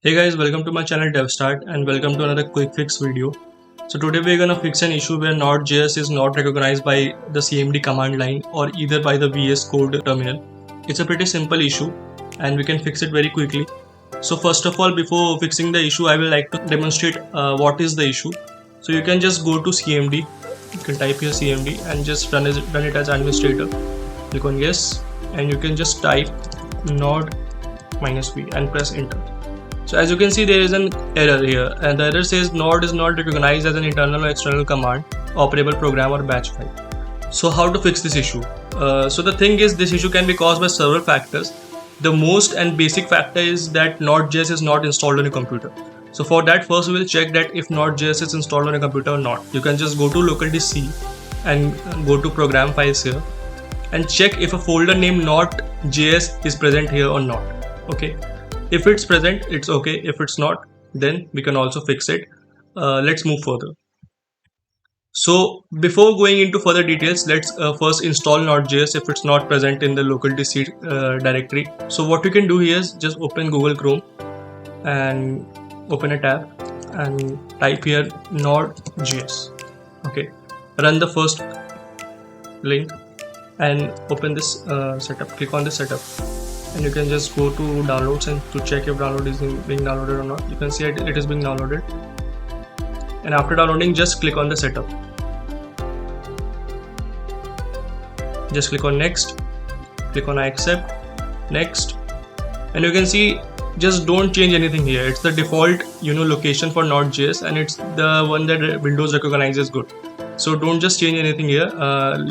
Hey guys, welcome to my channel DevStart and welcome to another quick fix video. So today we're gonna fix an issue where Node.js is not recognized by the CMD command line or either by the VS Code terminal. It's a pretty simple issue and we can fix it very quickly. So first of all, before fixing the issue, I will like to demonstrate what is the issue. So you can just go to CMD, you can type here CMD and just run it as administrator. Click on yes and you can just type node -v and press enter. So as you can see, there is an error here and the error says Node is not recognized as an internal or external command, operable program or batch file. So how to fix this issue? So the thing is, this issue can be caused by several factors. The most and basic factor is that Node.js is not installed on your computer. So for that, first we will check that if Node.js is installed on your computer or not. You can just go to local C and go to program files here and check if a folder named Node.js is present here or not. Okay. If it's present, it's okay. If it's not, then we can also fix it. Let's move further. So before going into further details, let's first install Node.js if it's not present in the local C directory. So what you can do here is just open Google Chrome and open a tab and type here Node.js. Okay, run the first link and open this setup. Click on the setup. And you can just go to downloads and to check if download is being downloaded or not. You can see it is being downloaded, and after downloading, just click on the setup. Just click on next, click on I accept, next, and you can see just don't change anything here. It's the default location for Node.js and it's the one that Windows recognizes good. So don't just change anything here.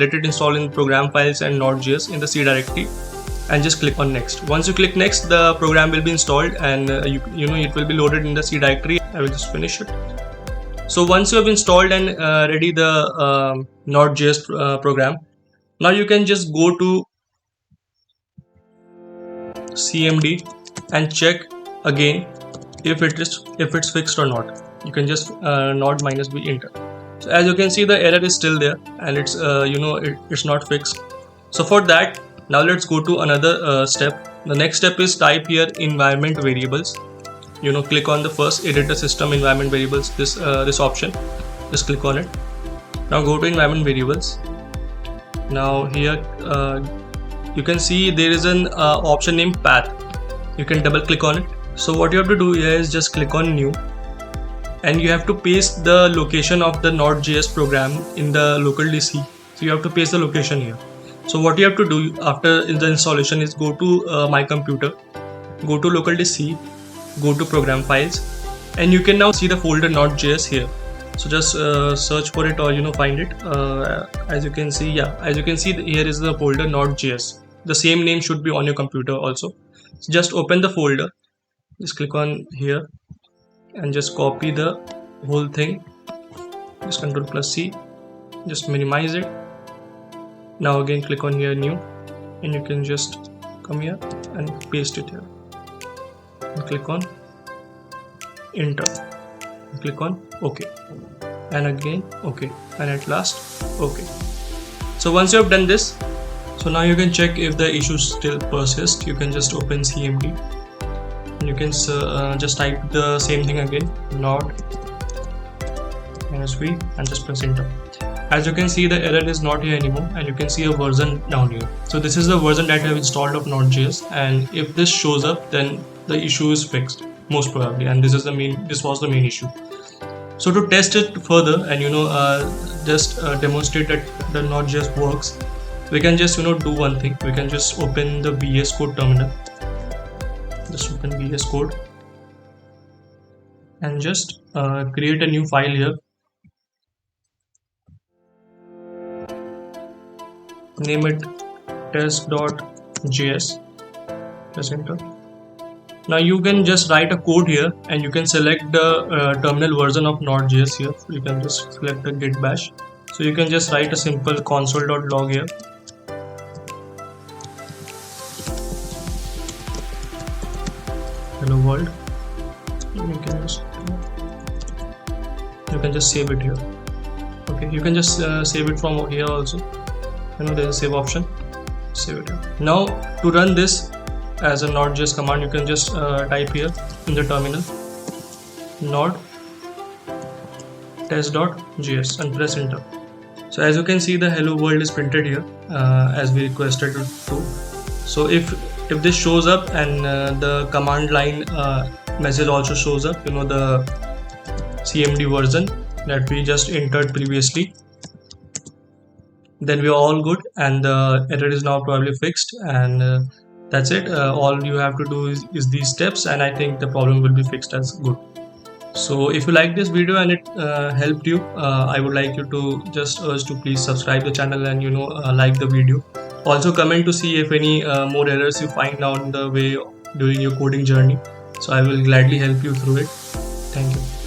Let it install in program files and Node.js in the C directory. And just click on next. Once you click next, the program will be installed and it will be loaded in the C directory. I will just finish it. So once you have installed and ready the Node.js program, now you can just go to CMD and check again if it's fixed or not. You can just node -v enter. So as you can see, the error is still there and it's it's not fixed. So for that, now let's go to another step. The next step is type here environment variables. Click on the first edit the system environment variables, this option. Just click on it. Now go to environment variables. Now here you can see there is an option named path. You can double click on it. So what you have to do here is just click on new and you have to paste the location of the Node.js program in the local C. So you have to paste the location here. So what you have to do after the installation is go to my computer, go to local C, go to program files, and you can now see the folder Node.js here. So just search for it or find it. As you can see, here is the folder Node.js. The same name should be on your computer also. So just open the folder, just click on here and just copy the whole thing. Just Ctrl+C, just minimize it. Now again click on here new and you can just come here and paste it here and click on enter and click on OK and again OK and at last OK. So once you have done this, so now you can check if the issue still persists. You can just open CMD and you can just type the same thing again, node -v and just press enter. As you can see, the error is not here anymore and you can see a version down here. So this is the version that I have installed of Node.js, and if this shows up, then the issue is fixed most probably, and this was the main issue. So to test it further and demonstrate that the Node.js works, we can just do one thing. We can just open the VS Code terminal. Just open VS Code and just create a new file here. Name it test.js. Press enter. Now you can just write a code here and you can select the terminal version of Node.js here. You can just select the git bash. So you can just write a simple console.log here. Hello world. You can just save it here. Okay, you can just save it from here also. There's a save option. Save it here. Now to run this as a Node.js command, you can just type here in the terminal, node test.js, and press enter. So as you can see, the hello world is printed here as we requested it to. So if this shows up and the command line message also shows up, the CMD version that we just entered previously, then we are all good, and the error is now probably fixed, and that's it. All you have to do is these steps, and I think the problem will be fixed as good. So if you like this video and it helped you, I would like you to just urge to please subscribe the channel and like the video. Also comment to see if any more errors you find down the way during your coding journey. So I will gladly help you through it. Thank you.